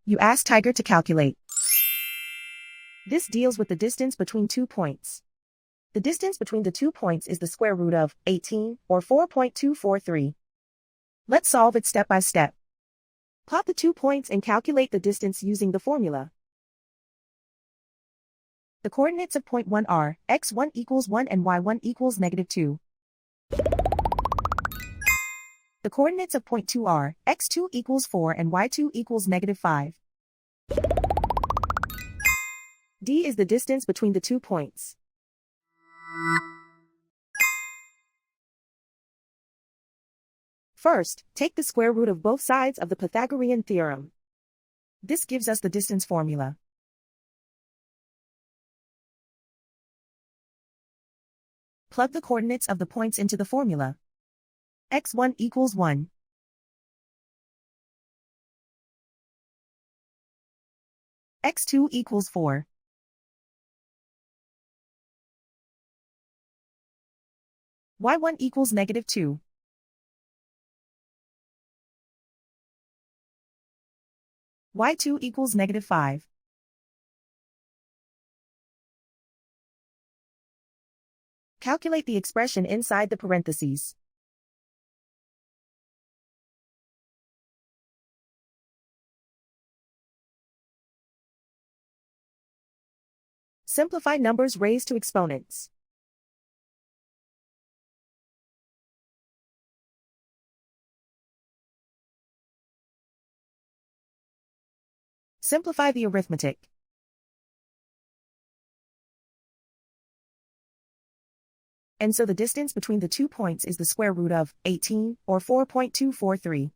You ask Tiger to calculate. This deals with the distance between 2 points. The distance between the 2 points is the square root of 18, or 4.243. Let's solve it step by step. Plot the 2 points and calculate the distance using the formula. The coordinates of point 1 are x1 equals 1 and y1 equals -2. The coordinates of point 2 are x2 equals 4 and y2 equals -5. D is the distance between the 2 points. First, take the square root of both sides of the Pythagorean theorem. This gives us the distance formula. Plug the coordinates of the points into the formula. x1 equals 1. x2 equals 4. y1 equals -2. y2 equals -5. Calculate the expression inside the parentheses. Simplify numbers raised to exponents. Simplify the arithmetic. And so the distance between the 2 points is the square root of 18, or 4.243.